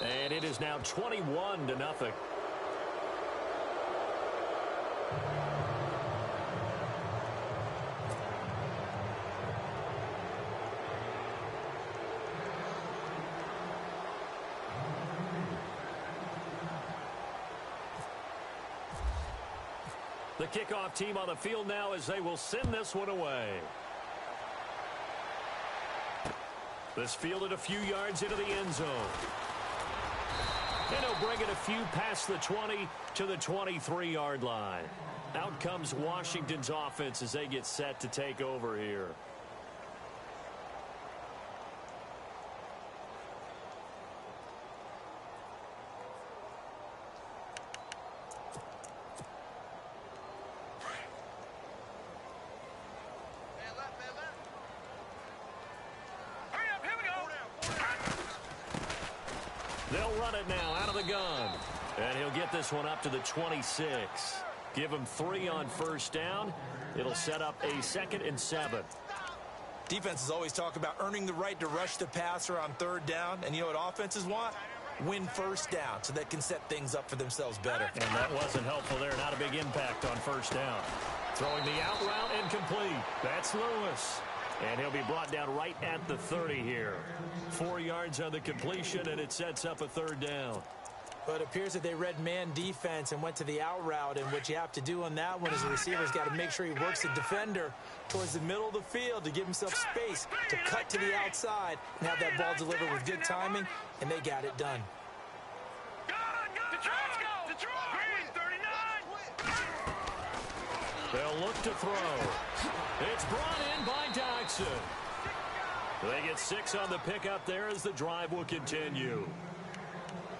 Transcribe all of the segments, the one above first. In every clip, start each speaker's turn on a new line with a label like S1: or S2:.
S1: And it is now 21-0. The kickoff team on the field now as they will send this one away. This fielded a few yards into the end zone. And he'll bring it a few past the 20 to the 23-yard line. Out comes Washington's offense as they get set to take over here. They'll run it now out of the gun. And he'll get this one up to the 26. Give him 3 on first down. It'll set up a 2nd and 7.
S2: Defenses always talk about earning the right to rush the passer on 3rd down. And you know what offenses want? Win first down so they can set things up for themselves better.
S1: And that wasn't helpful there. Not a big impact on first down. Throwing the out route incomplete. That's Lewis. And he'll be brought down right at the 30 here. 4 yards on the completion, and it sets up a 3rd down.
S3: But it appears that they read man defense and went to the out route. And what you have to do on that one is the receiver's got to make sure he works the defender towards the middle of the field to give himself space to cut to the outside and have that ball delivered with good timing, and they got it done.
S1: They'll look to throw. It's brought in by Dodson. They get 6 on the pickup there as the drive will continue.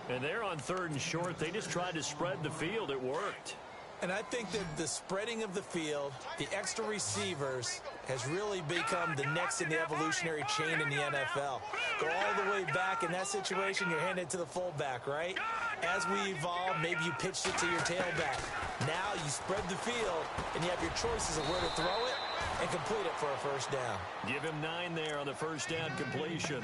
S1: And they're on 3rd and short. They just tried to spread the field. It worked.
S3: And I think that the spreading of the field, the extra receivers, has really become the next in the evolutionary chain in the NFL. Go all the way back in that situation, you're handed it to the fullback, right? As we evolve, maybe you pitched it to your tailback. Now you spread the field, and you have your choices of where to throw it and complete it for a first down.
S1: Give him 9 there on the first down completion.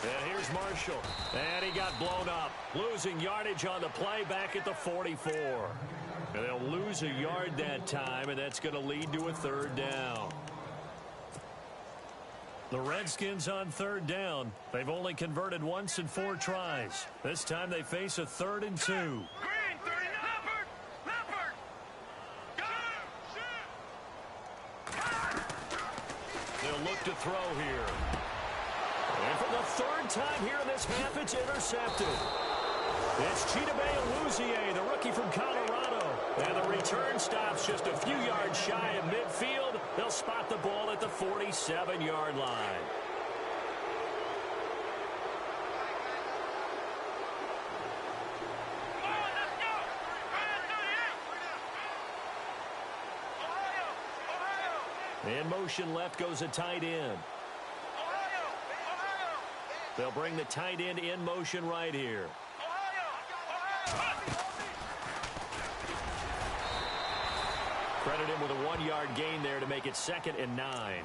S1: And here's Marshall. And he got blown up. Losing yardage on the play back at the 44. And they'll lose a yard that time, and that's going to lead to a 3rd down. The Redskins on 3rd down. They've only converted once in 4 tries. This time they face a 3rd and 2. They'll look to throw here. And for the 3rd time here in this half, it's intercepted. It's Chidobe Awuzie, the rookie from Colorado. And the return stops just a few yards shy of midfield. They'll spot the ball at the 47-yard line. In motion left goes a tight end. They'll bring the tight end in motion right here. Credit him with a 1-yard gain there to make it 2nd and 9.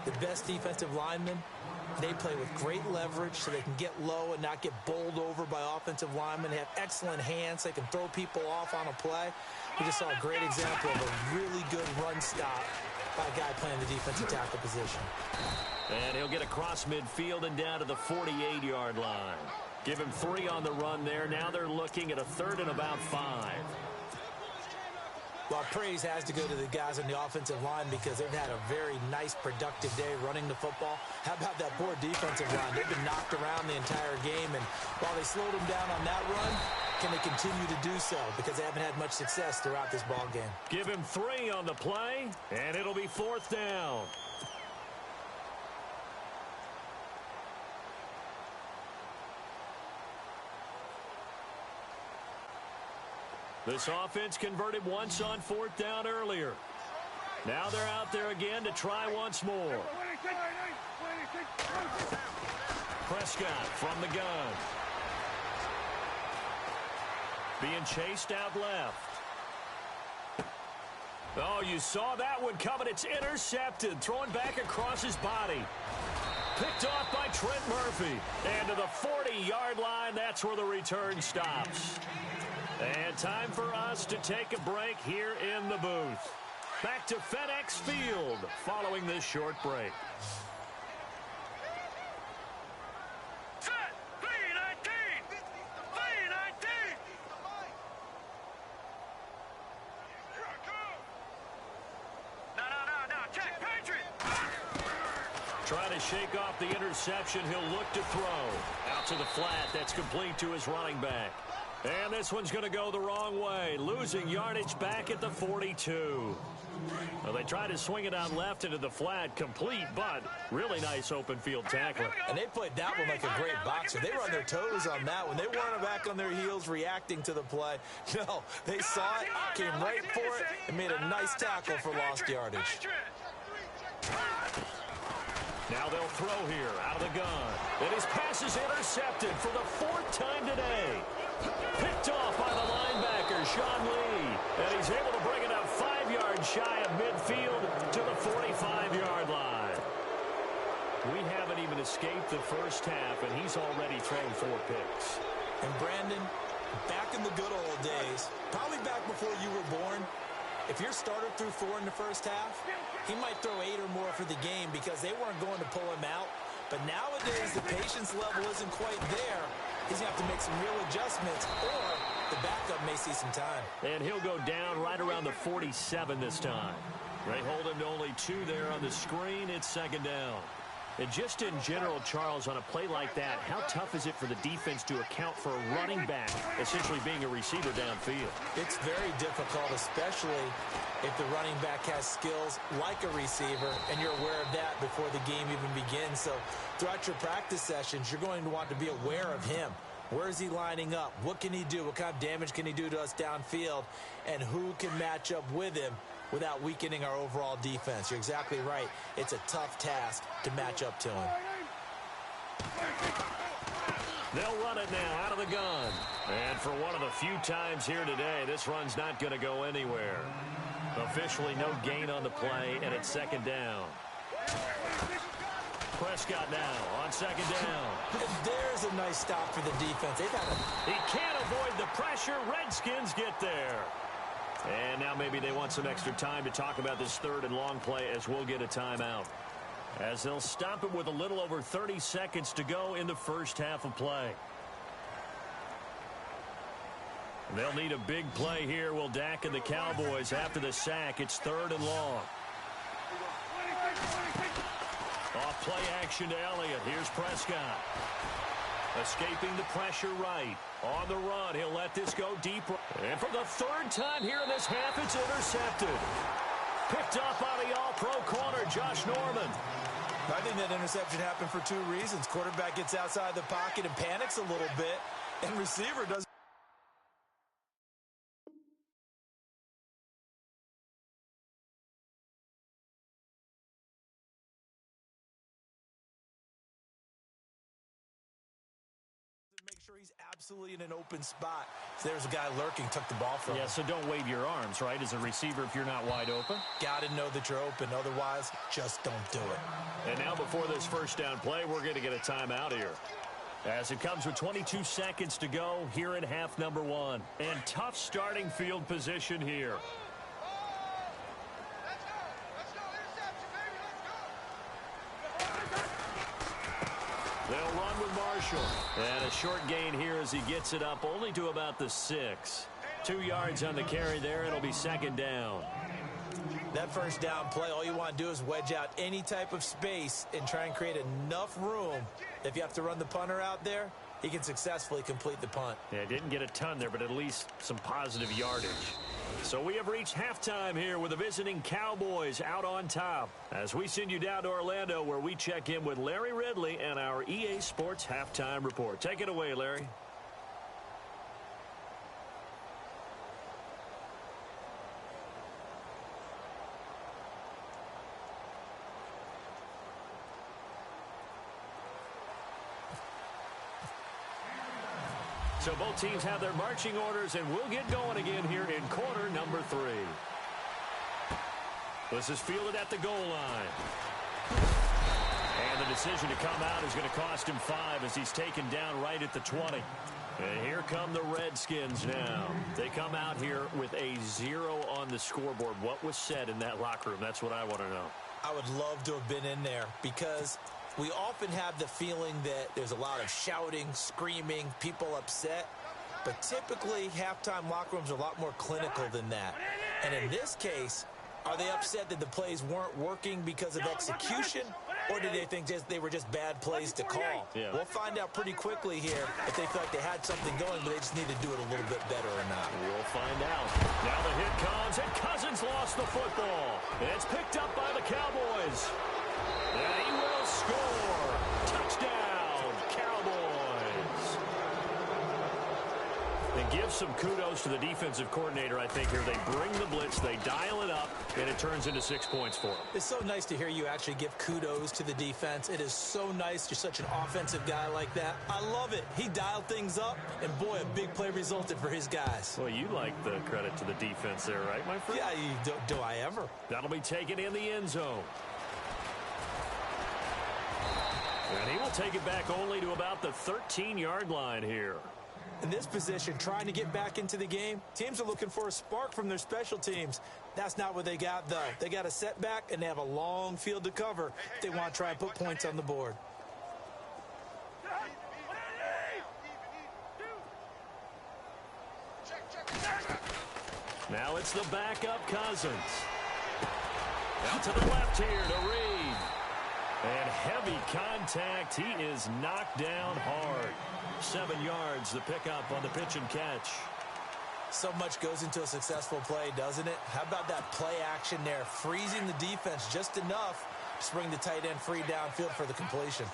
S3: The best defensive linemen, they play with great leverage so they can get low and not get bowled over by offensive linemen. They have excellent hands. They can throw people off on a play. We just saw a great example of a really good run stop by a guy playing the defensive tackle position.
S1: And he'll get across midfield and down to the 48-yard line. Give him 3 on the run there. Now they're looking at a 3rd and about 5.
S3: Well, praise has to go to the guys on the offensive line because they've had a very nice, productive day running the football. How about that poor defensive line? They've been knocked around the entire game, and while they slowed them down on that run, can they continue to do so? Because they haven't had much success throughout this ball game.
S1: Give him 3 on the play, and it'll be 4th down. This offense converted once on 4th down earlier. Now they're out there again to try once more. Prescott from the gun. Being chased out left. Oh, you saw that one coming. It's intercepted. Throwing back across his body. Picked off by Trent Murphy. And to the 40-yard line, that's where the return stops. And time for us to take a break here in the booth. Back to FedEx Field following this short break. Trying to shake off the interception. He'll look to throw. Out to the flat. That's complete to his running back. And this one's going to go the wrong way. Losing yardage back at the 42. Well, they try to swing it out left into the flat. Complete, but really nice open field tackling.
S3: And they played that one like a great boxer. They were on their toes on that one. They weren't back on their heels reacting to the play. No, they saw it, came right for it, and made a nice tackle for lost yardage.
S1: Now they'll throw here out of the gun. And his pass is intercepted for the 4th time today. Picked off by the linebacker, Sean Lee. And he's able to bring it up 5 yards shy of midfield to the 45-yard line. We haven't even escaped the first half, and he's already thrown 4 picks.
S3: And Brandon, back in the good old days, probably back before you were born, if your starter threw 4 in the first half, he might throw 8 or more for the game because they weren't going to pull him out. But nowadays, the patience level isn't quite there. He's going to have to make some real adjustments, or the backup may see some time.
S1: And he'll go down right around the 47 this time. They hold him to only 2 there on the screen. It's 2nd down. And just in general, Charles, on a play like that, how tough is it for the defense to account for a running back essentially being a receiver downfield?
S3: It's very difficult, especially if the running back has skills like a receiver, and you're aware of that before the game even begins. So throughout your practice sessions, you're going to want to be aware of him. Where is he lining up? What can he do? What kind of damage can he do to us downfield? And who can match up with him without weakening our overall defense? You're exactly right. It's a tough task to match up to him.
S1: They'll run it now out of the gun. And for one of the few times here today, this run's not going to go anywhere. Officially no gain on the play, and it's 2nd down. Prescott now on 2nd down.
S3: There's a nice stop for the defense.
S1: He can't avoid the pressure. Redskins get there. And now maybe they want some extra time to talk about this 3rd and long play as we'll get a timeout. As they'll stop it with a little over 30 seconds to go in the first half of play. They'll need a big play here, will Dak and the Cowboys after the sack. It's 3rd and long. Off play action to Elliott. Here's Prescott. Escaping the pressure right. On the run, he'll let this go deep. And for the 3rd time here in this half, it's intercepted. Picked up by the all-pro corner, Josh Norman.
S3: I think that interception happened for 2 reasons. Quarterback gets outside the pocket and panics a little bit, and receiver doesn't. Make sure he's absolutely in an open spot. So there's a guy lurking, took the ball from him.
S1: Yeah, so don't wave your arms, right, as a receiver if you're not wide open.
S3: Got to know that you're open. Otherwise, just don't do it.
S1: And now before this first down play, we're going to get a timeout here. As it comes with 22 seconds to go here in half number 1. And tough starting field position here. They'll run with Marshall. And a short gain here as he gets it up only to about the 6. 2 yards on the carry there. It'll be 2nd down.
S3: That first down play, all you want to do is wedge out any type of space and try and create enough room. If you have to run the punter out there, he can successfully complete the punt.
S1: Yeah, didn't get a ton there, but at least some positive yardage. So we have reached halftime here with the visiting Cowboys out on top. As we send you down to Orlando, where we check in with Larry Ridley and our EA Sports Halftime Report. Take it away, Larry. So both teams have their marching orders, and we'll get going again here in quarter number 3. This is fielded at the goal line. And the decision to come out is going to cost him 5 as he's taken down right at the 20. And here come the Redskins now. They come out here with a 0 on the scoreboard. What was said in that locker room? That's what I want to know.
S3: I would love to have been in there because we often have the feeling that there's a lot of shouting, screaming, people upset. But typically, halftime locker rooms are a lot more clinical than that. And in this case, are they upset that the plays weren't working because of execution? Or do they think they were just bad plays to call?
S1: Yeah.
S3: We'll find out pretty quickly here if they feel like they had something going, but they just need to do it a little bit better or not.
S1: We'll find out. Now the hit comes, and Cousins lost the football. And it's picked up by the Cowboys. And he will score. Touchdown, Cowboys. And give some kudos to the defensive coordinator, I think, here. They bring the blitz, they dial it up, and it turns into 6 points for them.
S3: It's so nice to hear you actually give kudos to the defense. It is so nice. You're such an offensive guy like that. I love it. He dialed things up, and boy, a big play resulted for his guys.
S1: Well, you like the credit to the defense there, right, my friend?
S3: Yeah, do I ever?
S1: That'll be taken in the end zone. And he will take it back only to about the 13-yard line here.
S3: In this position, trying to get back into the game, teams are looking for a spark from their special teams. That's not what they got, though. They got a setback, and they have a long field to cover if they want to try and put points on the board.
S1: Now it's the backup Cousins. Out to the left here to Reed. And heavy contact. He is knocked down hard. 7 yards, the pickup on the pitch and catch.
S3: So much goes into a successful play, doesn't it? How about that play action there? Freezing the defense just enough to bring the tight end free downfield for the completion.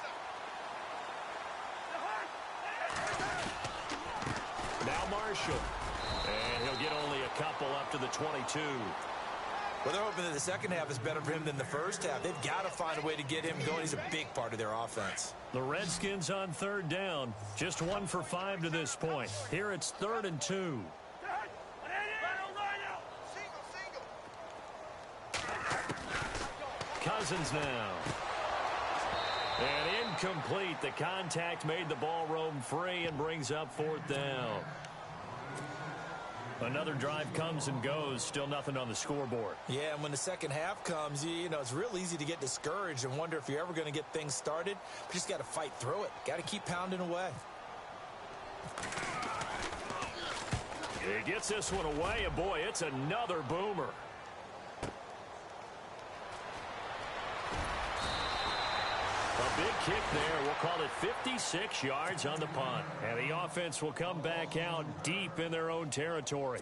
S1: Now Marshall. And he'll get only a couple up to the 22.
S3: Well, they're hoping that the second half is better for him than the first half. They've got to find a way to get him going. He's a big part of their offense.
S1: The Redskins on 3rd down. Just 1 for 5 to this point. Here it's 3rd and 2. Cousins now. And incomplete. The contact made the ball roam free and brings up 4th down. Another drive comes and goes. Still nothing on the scoreboard.
S3: Yeah, and when the second half comes, you know, it's real easy to get discouraged and wonder if you're ever going to get things started. But you just got to fight through it. Got to keep pounding away.
S1: He gets this one away, and boy, it's another boomer. A big kick there. We'll call it 56 yards on the punt. And the offense will come back out deep in their own territory.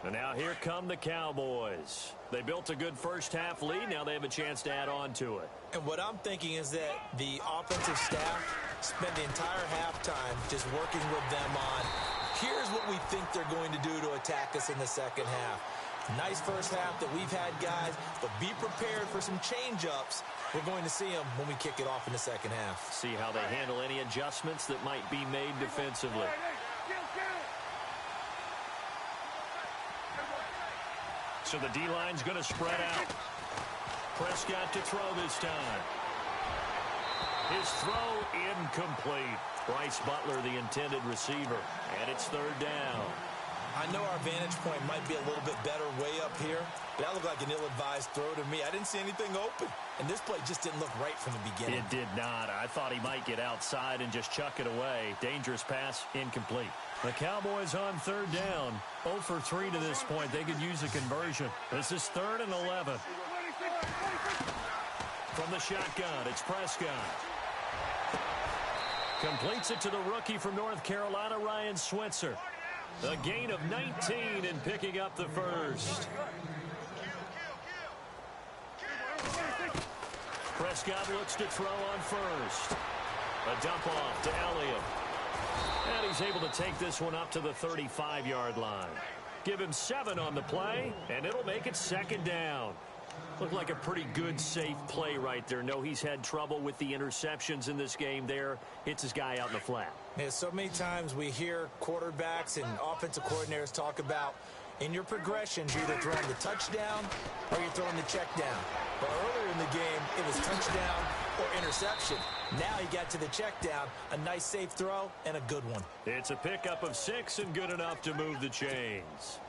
S1: And now here come the Cowboys. They built a good first half lead. Now they have a chance to add on to it.
S3: And what I'm thinking is that the offensive staff spent the entire halftime just working with them on, here's what we think they're going to do to attack us in the second half. Nice first half that we've had, guys, but be prepared for some change-ups. We're going to see them when we kick it off in the second half.
S1: See how they handle any adjustments that might be made defensively. So the D-line's going to spread out. Prescott to throw this time. His throw incomplete. Bryce Butler, the intended receiver. And it's 3rd down.
S3: I know our vantage point might be a little bit better way up here, but that looked like an ill-advised throw to me. I didn't see anything open, and this play just didn't look right from the beginning.
S1: It did not. I thought he might get outside and just chuck it away. Dangerous pass, incomplete. The Cowboys on 3rd down. 0 for 3 to this point. They could use a conversion. This is 3rd and 11. From the shotgun, it's Prescott. Completes it to the rookie from North Carolina, Ryan Switzer. A gain of 19 and picking up the first. Prescott looks to throw on first. A dump off to Elliott. And he's able to take this one up to the 35-yard line. Give him 7 on the play, and it'll make it 2nd down. Looked like a pretty good, safe play right there. No, he's had trouble with the interceptions in this game there. Hits his guy out in the flat.
S3: Yeah, so many times we hear quarterbacks and offensive coordinators talk about in your progressions, you're either throwing the touchdown or you're throwing the check down. But earlier in the game, it was touchdown or interception. Now he got to the check down, a nice safe throw, and a good one.
S1: It's a pickup of 6 and good enough to move the chains.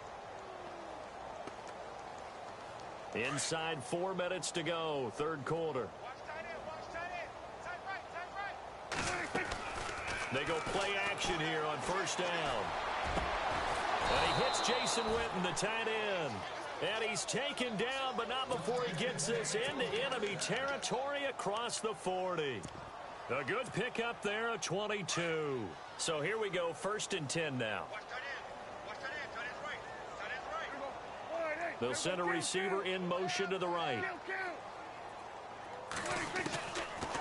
S1: Inside 4 minutes to go, third quarter. They go play action here on first down. And he hits Jason Witten, the tight end. And he's taken down, but not before he gets this into enemy territory across the 40. A good pickup there, a 22. So here we go, first and 10 now. They'll send a receiver in motion to the right.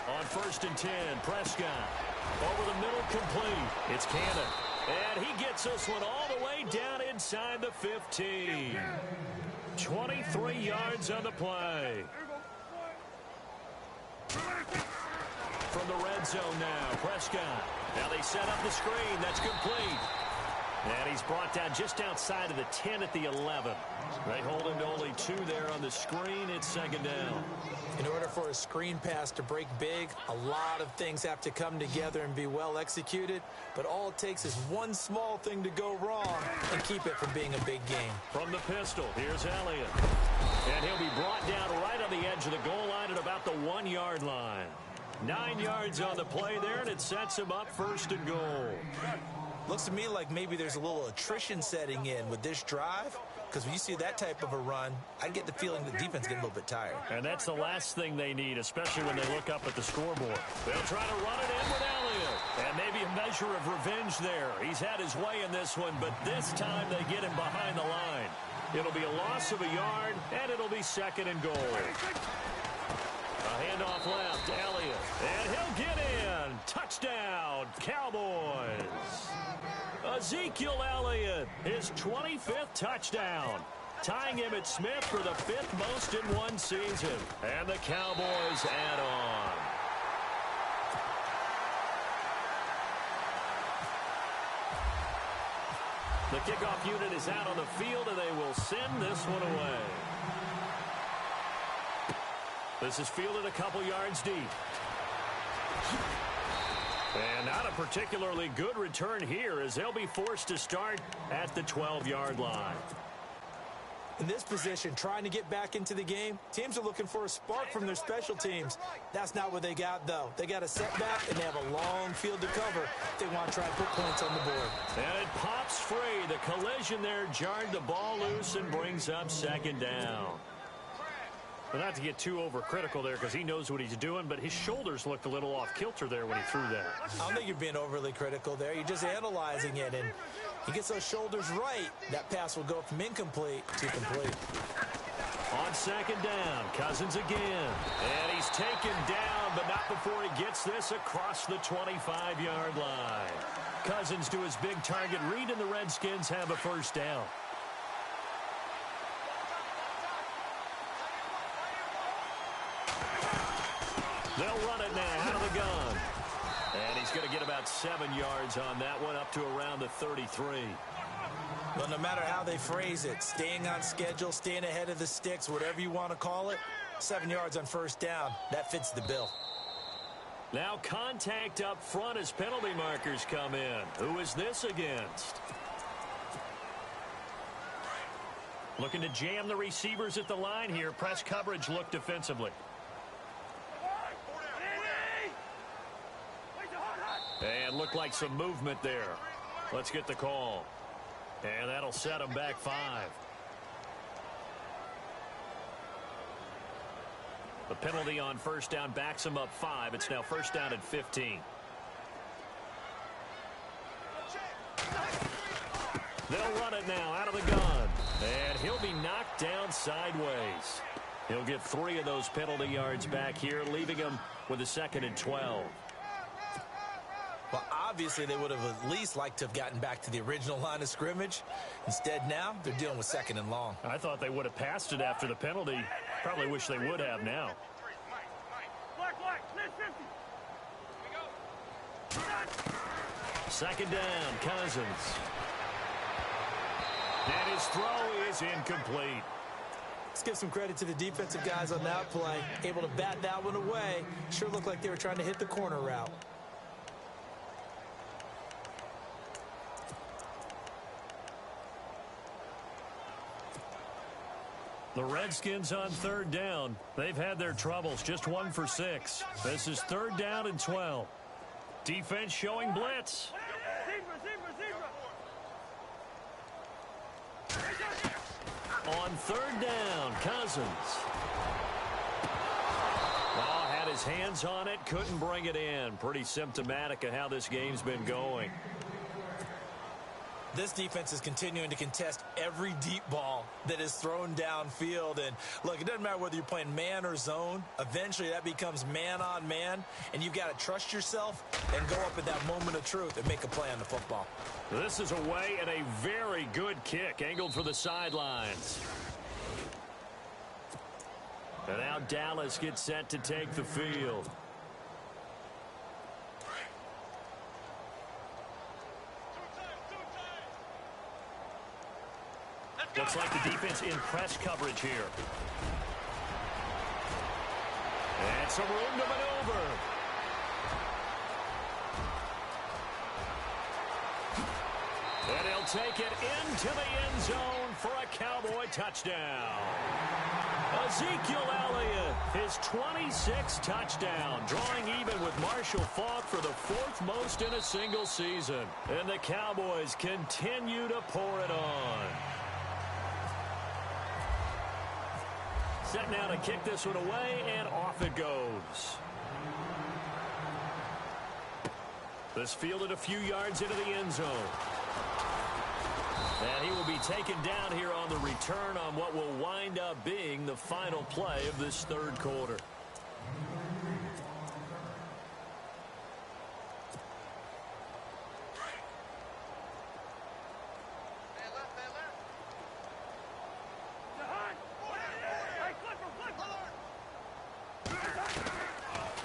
S1: On first and 10, Prescott. Over the middle, complete. It's Cannon. And he gets this one all the way down inside the 15. 23 yards on the play. From the red zone now, Prescott. Now they set up the screen. That's complete. And he's brought down just outside of the 10 at the 11. They hold him to only 2 there on the screen. It's second down.
S3: In order for a screen pass to break big, a lot of things have to come together and be well executed. But all it takes is one small thing to go wrong and keep it from being a big game.
S1: From the pistol, here's Elliott. And he'll be brought down right on the edge of the goal line at about the 1-yard line. 9 yards on the play there, and it sets him up first and goal.
S3: Looks to me like maybe there's a little attrition setting in with this drive, because when you see that type of a run, I get the feeling the defense getting a little bit tired.
S1: And that's the last thing they need, especially when they look up at the scoreboard. They'll try to run it in with Elliott. And maybe a measure of revenge there. He's had his way in this one, but this time they get him behind the line. It'll be a loss of a yard, and it'll be second and goal. A handoff left, Elliott. And he'll get in. Touchdown, Cowboys. Ezekiel Elliott, his 25th touchdown, tying him at Smith for the 5th most in one season. And the Cowboys add on. The kickoff unit is out on the field, and they will send this one away. This is fielded a couple yards deep. And not a particularly good return here, as they'll be forced to start at the 12-yard line.
S3: In this position, trying to get back into the game, teams are looking for a spark from their special teams. That's not what they got, though. They got a setback, and they have a long field to cover if they want to try and put points on the board.
S1: And it pops free. The collision there jarred the ball loose and brings up second down. Well, not to get too overcritical there, because he knows what he's doing, but his shoulders looked a little off kilter there when he threw that.
S3: I don't think you're being overly critical there. You're just analyzing it, and he gets those shoulders right. That pass will go from incomplete to complete.
S1: On second down, Cousins again. And he's taken down, but not before he gets this across the 25-yard line. Cousins to his big target read, and the Redskins have a first down. They'll run it now out of the gun. And he's going to get about 7 yards on that one, up to around the 33.
S3: Well, no matter how they phrase it, staying on schedule, staying ahead of the sticks, whatever you want to call it, 7 yards on first down, that fits the bill.
S1: Now contact up front as penalty markers come in. Who is this against? Looking to jam the receivers at the line here. Press coverage look defensively. And looked like some movement there. Let's get the call. And that'll set them back 5. The penalty on first down backs them up 5. It's now first down at 15. They'll run it now out of the gun. And he'll be knocked down sideways. He'll get 3 of those penalty yards back here, leaving him with a second and 12.
S3: Well, obviously, they would have at least liked to have gotten back to the original line of scrimmage. Instead, now, they're dealing with second and long.
S1: I thought they would have passed it after the penalty. Probably wish they would have now. Second down, Cousins. And his throw is incomplete.
S3: Let's give some credit to the defensive guys on that play. Able to bat that one away. Sure looked like they were trying to hit the corner route.
S1: The Redskins on third down. They've had their troubles, just 1 for 6. This is third down and 12. Defense showing blitz. On third down, Cousins. Oh, had his hands on it, couldn't bring it in. Pretty symptomatic of how this game's been going.
S3: This defense is continuing to contest every deep ball that is thrown downfield. And, look, it doesn't matter whether you're playing man or zone. Eventually, that becomes man on man. And you've got to trust yourself and go up at that moment of truth and make a play on the football.
S1: This is away and a very good kick, angled for the sidelines. And now Dallas gets set to take the field. Looks like the defense in press coverage here. And some room to maneuver. And he'll take it into the end zone for a Cowboy touchdown. Ezekiel Elliott, his 26th touchdown, drawing even with Marshall Faulk for the 4th most in a single season. And the Cowboys continue to pour it on. Set now to kick this one away, and off it goes. This fielded a few yards into the end zone. And he will be taken down here on the return on what will wind up being the final play of this third quarter.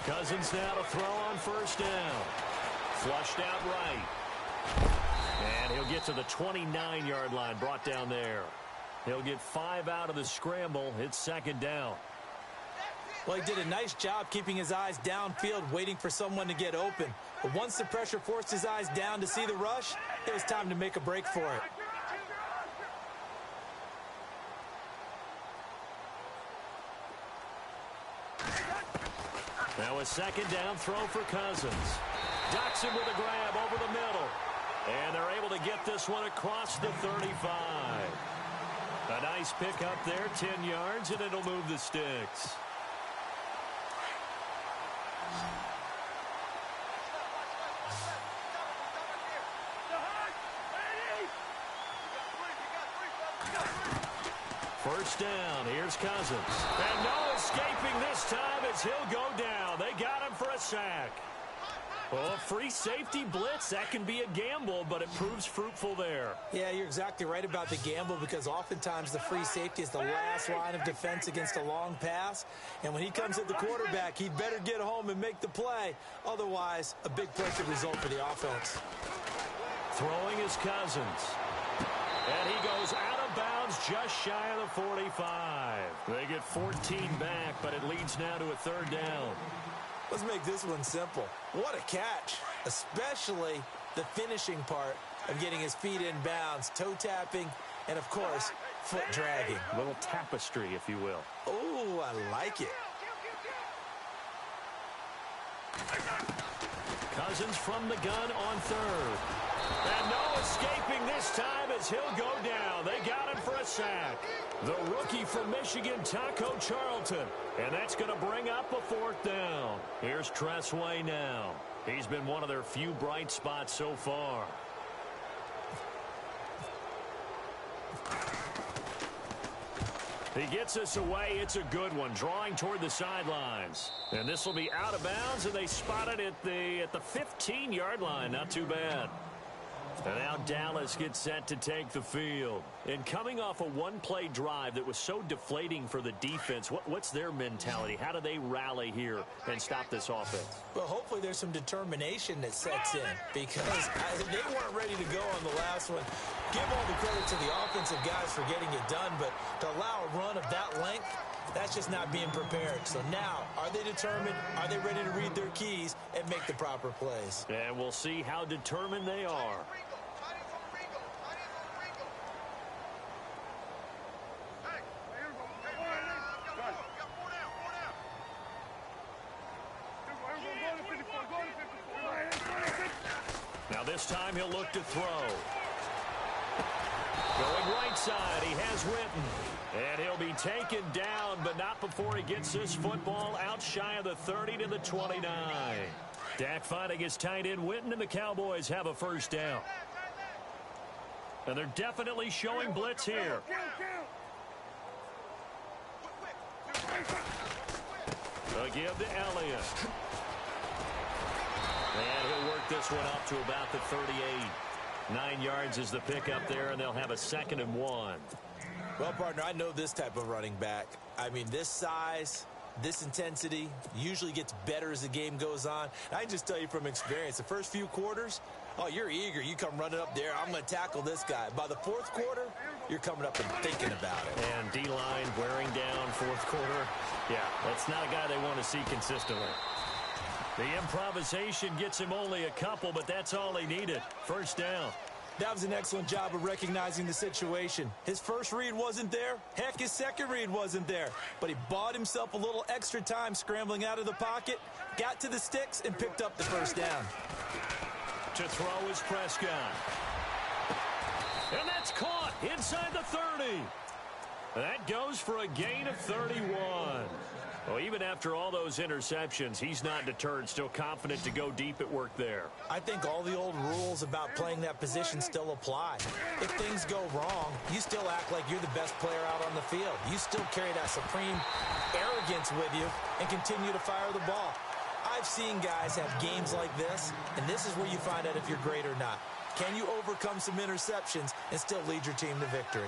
S1: Cousins now to throw on first down. Flushed out right. And he'll get to the 29-yard line, brought down there. He'll get 5 out of the scramble. It's second down.
S3: Well, he did a nice job keeping his eyes downfield, waiting for someone to get open. But once the pressure forced his eyes down to see the rush, it was time to make a break for it.
S1: Now a second down throw for Cousins. Ducks him with a grab over the middle. And they're able to get this one across the 35. A nice pick up there, 10 yards, and it'll move the sticks. First down, here's Cousins. And no escaping this time as he'll go down. They got him for a sack. Well, a free safety blitz, that can be a gamble, but it proves fruitful there.
S3: Yeah, you're exactly right about the gamble, because oftentimes the free safety is the last line of defense against a long pass. And when he comes at the quarterback, he'd better get home and make the play. Otherwise, a big play could result for the offense.
S1: Throwing is Cousins. And he goes out of bounds just shy of the 45. They get 14 back, but it leads now to a third down.
S3: Let's make this one simple. What a catch, especially the finishing part of getting his feet in bounds, toe tapping, and, of course, foot dragging.
S1: A little tapestry, if you will.
S3: Oh, I like it.
S1: Cousins from the gun on third. And no escaping this time as he'll go down. They got him for a sack. The rookie from Michigan, Taco Charlton. And that's going to bring up a fourth down. Here's Tressway now. He's been one of their few bright spots so far. He gets us away. It's a good one, drawing toward the sidelines. And this will be out of bounds, and they spot it at the 15-yard line. Not too bad. And now Dallas gets set to take the field. And coming off a one-play drive that was so deflating for the defense, what's their mentality? How do they rally here and stop this offense?
S3: Well, hopefully there's some determination that sets in because they weren't ready to go on the last one. Give all the credit to the offensive guys for getting it done, but to allow a run of that length, that's just not being prepared. So now, are they determined? Are they ready to read their keys and make the proper plays?
S1: And we'll see how determined they are. Now this time he'll look to throw. Going right side, he has Witten. And he'll be taken down, but not before he gets this football out shy of the 30 to the 29. Dak finding his tight end Witten, and the Cowboys have a first down. And they're definitely showing blitz here. They'll give to Elliott. And he'll work this one up to about the 38. 9 yards is the pickup there, and they'll have a 2nd and 1.
S3: Well, partner, I know this type of running back. I mean, this size, this intensity usually gets better as the game goes on. And I can just tell you from experience, the first few quarters, oh, you're eager. You come running up there. I'm going to tackle this guy. By the 4th quarter, you're coming up and thinking about it.
S1: And D-line wearing down 4th quarter. Yeah, that's not a guy they want to see consistently. The improvisation gets him only a couple, but that's all he needed. First down.
S3: That was an excellent job of recognizing the situation. His first read wasn't there. Heck, his second read wasn't there. But he bought himself a little extra time scrambling out of the pocket, got to the sticks, and picked up the first down.
S1: To throw is Prescott. And that's caught inside the 30. That goes for a gain of 31. Well, even after all those interceptions, he's not deterred, still confident to go deep at work there.
S3: I think all the old rules about playing that position still apply. If things go wrong, you still act like you're the best player out on the field. You still carry that supreme arrogance with you and continue to fire the ball. I've seen guys have games like this, and this is where you find out if you're great or not. Can you overcome some interceptions and still lead your team to victory?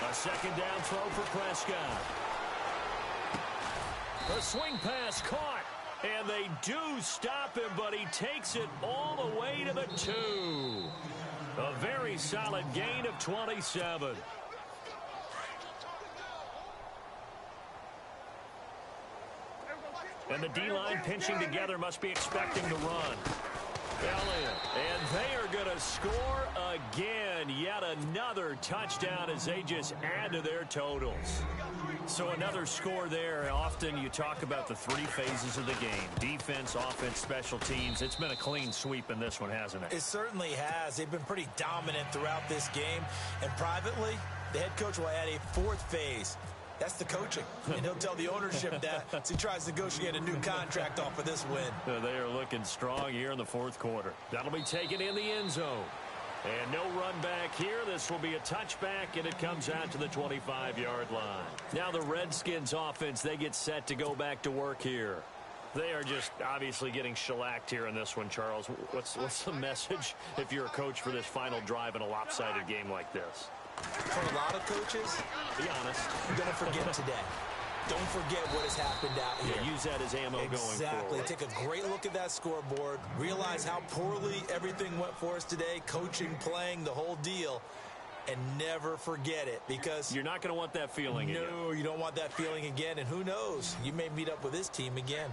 S1: A 2nd down throw for Prescott. The swing pass caught, and they do stop him, but he takes it all the way to the 2. A very solid gain of 27. And the D-line pinching together must be expecting the run. Elliott, and they are going to score again. Yet another touchdown as they just add to their totals. So another score there. Often you talk about the 3 phases of the game. Defense, offense, special teams. It's been a clean sweep in this one, hasn't it?
S3: It certainly has. They've been pretty dominant throughout this game. And privately, the head coach will add a 4th phase. That's the coaching. And he'll tell the ownership that as he tries to negotiate a new contract off of this win.
S1: They are looking strong here in the 4th quarter. That'll be taken in the end zone. And no run back here. This will be a touchback, and it comes out to the 25-yard line. Now the Redskins offense, they get set to go back to work here. They are just obviously getting shellacked here in this one, Charles. What's the message if you're a coach for this final drive in a lopsided game like this?
S3: For a lot of coaches,
S1: be honest,
S3: you're going to forget today. Don't forget what has happened out here.
S1: Yeah, use that as ammo going forward.
S3: Exactly. Take a great look at that scoreboard. Realize how poorly everything went for us today. Coaching, playing, the whole deal. And never forget it, because
S1: you're not going to want that feeling again.
S3: No, you don't want that feeling again. And who knows? You may meet up with this team again.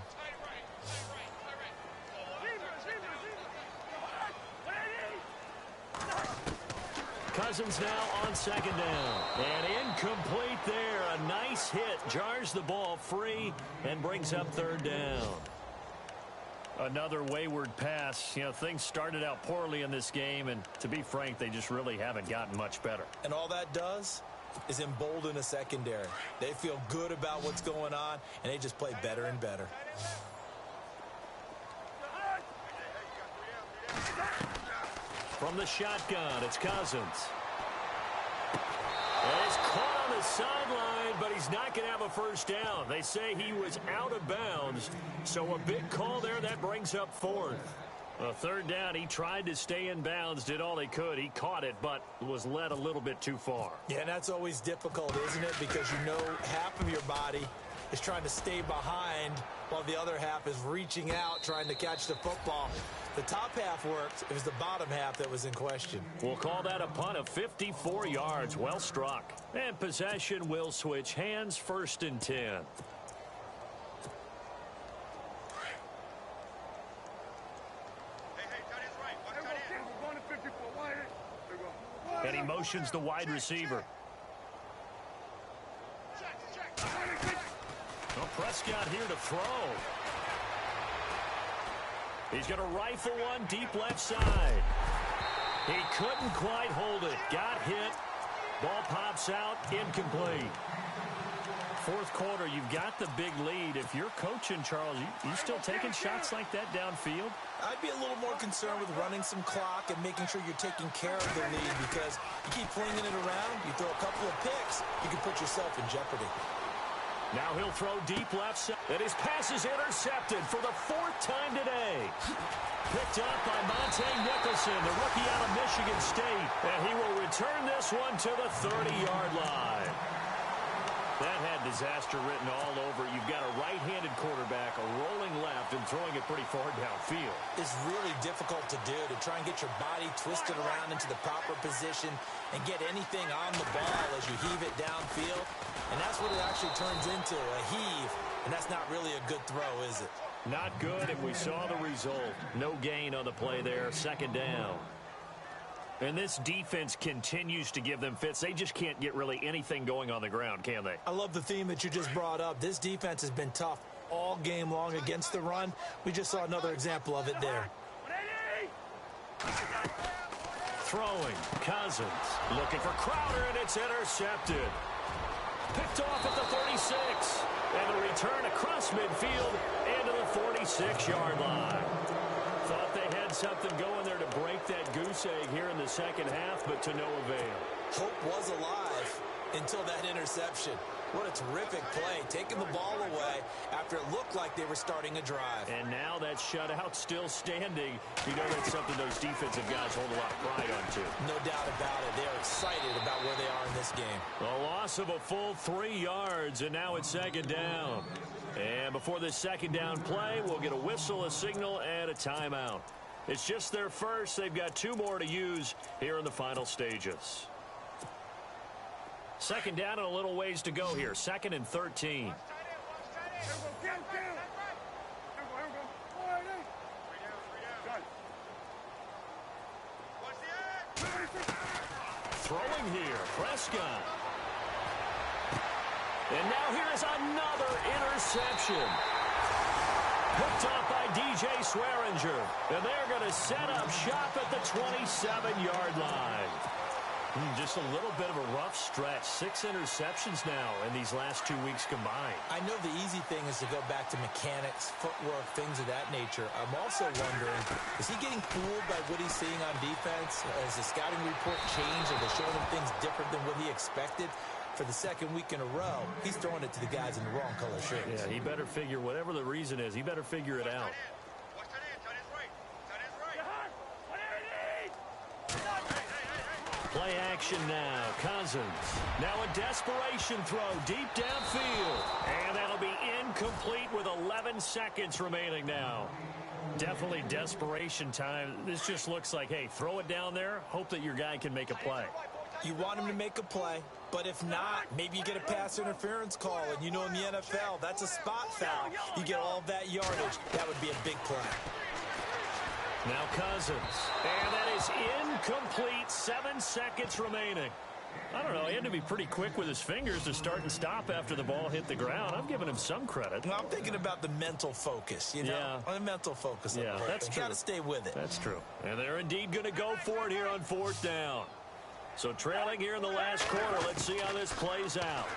S1: Cousins now on 2nd down. And incomplete there. A nice hit. Jars the ball free and brings up 3rd down. Another wayward pass. You know, things started out poorly in this game, and to be frank, they just really haven't gotten much better.
S3: And all that does is embolden a secondary. They feel good about what's going on, and they just play better and better.
S1: From the shotgun, it's Cousins. And it's caught on the sideline, but he's not going to have a first down. They say he was out of bounds, so a big call there. That brings up 4th. A third down, he tried to stay in bounds, did all he could. He caught it, but was led a little bit too far.
S3: Yeah, and that's always difficult, isn't it? Because you know half of your body is trying to stay behind while the other half is reaching out, trying to catch the football. The top half worked. It was the bottom half that was in question.
S1: We'll call that a punt of 54 yards. Well struck. And possession will switch hands, 1st and 10. And he motions the wide receiver. Well, Prescott here to throw. He's going to rifle one deep left side. He couldn't quite hold it. Got hit. Ball pops out. Incomplete. 4th quarter, you've got the big lead. If you're coaching, Charles, you still taking shots like that downfield?
S3: I'd be a little more concerned with running some clock and making sure you're taking care of the lead, because you keep flinging it around, you throw a couple of picks, you can put yourself in jeopardy.
S1: Now he'll throw deep left side. And his pass is intercepted for the 4th time today. Picked up by Monte Nicholson, the rookie out of Michigan State. And he will return this one to the 30-yard line. That had disaster written all over. You've got a right-handed quarterback, a rolling left, and throwing it pretty far downfield.
S3: It's really difficult to do, to try and get your body twisted around into the proper position and get anything on the ball as you heave it downfield. And that's what it actually turns into, a heave. And that's not really a good throw, is it?
S1: Not good, and we saw the result. No gain on the play there, 2nd down. And this defense continues to give them fits. They just can't get really anything going on the ground, can they?
S3: I love the theme that you just brought up. This defense has been tough all game long against the run. We just saw another example of it there.
S1: Throwing, Cousins. Looking for Crowder, and it's intercepted. Picked off at the 36. And the return across midfield and to the 46-yard line. Thought they had something going there to break that goose egg here in the 2nd half, but to no avail.
S3: Hope was alive until that interception. What a terrific play, taking the ball away after it looked like they were starting a drive.
S1: And now that shutout still standing. You know that's something those defensive guys hold a lot of pride on, too.
S3: No doubt about it. They're excited about where they are in this game.
S1: A loss of a full 3 yards, and now it's 2nd down. And before this 2nd down play, we'll get a whistle, a signal, and a timeout. It's just their first. They've got 2 more to use here in the final stages. 2nd down and a little ways to go here. 2nd and 13. Throwing here, Prescott. And now here is another interception. Picked off by DJ Swearinger. And they're going to set up shop at the 27-yard line. Just a little bit of a rough stretch. 6 interceptions now in these last 2 weeks combined.
S3: I know the easy thing is to go back to mechanics, footwork, things of that nature. I'm also wondering, is he getting fooled by what he's seeing on defense? Has the scouting report changed? Are they showing him things different than what he expected? For the 2nd week in a row, he's throwing it to the guys in the wrong color shirts.
S1: Yeah, he better figure, whatever the reason is, he better figure it out. Play action now. Cousins. Now a desperation throw deep downfield. And that'll be incomplete with 11 seconds remaining now. Definitely desperation time. This just looks like, hey, throw it down there. Hope that your guy can make a play.
S3: You want him to make a play, but if not, maybe you get a pass interference call. And you know in the NFL, that's a spot foul. You get all of that yardage. That would be a big play.
S1: Now Cousins. And that is incomplete. 7 seconds remaining. I don't know. He had to be pretty quick with his fingers to start and stop after the ball hit the ground. I'm giving him some credit.
S3: Well, I'm thinking about the mental focus, you know?
S1: Yeah.
S3: The mental focus.
S1: Yeah, that's true.
S3: Got to stay with it.
S1: That's true. And they're indeed going to go for it here on 4th down. So trailing here in the last quarter. Let's see how this plays out.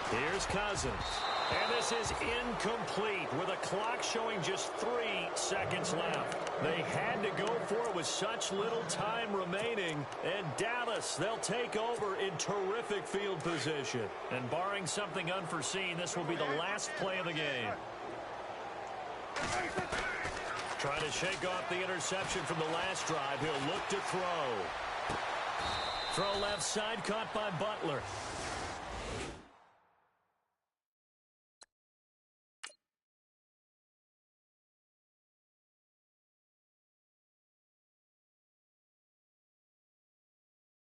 S1: Here's Cousins. And this is incomplete with a clock showing just 3 seconds left. They had to go for it with such little time remaining. And Dallas, they'll take over in terrific field position. And barring something unforeseen, this will be the last play of the game. Trying to shake off the interception from the last drive. He'll look to throw. Throw left side, caught by Butler.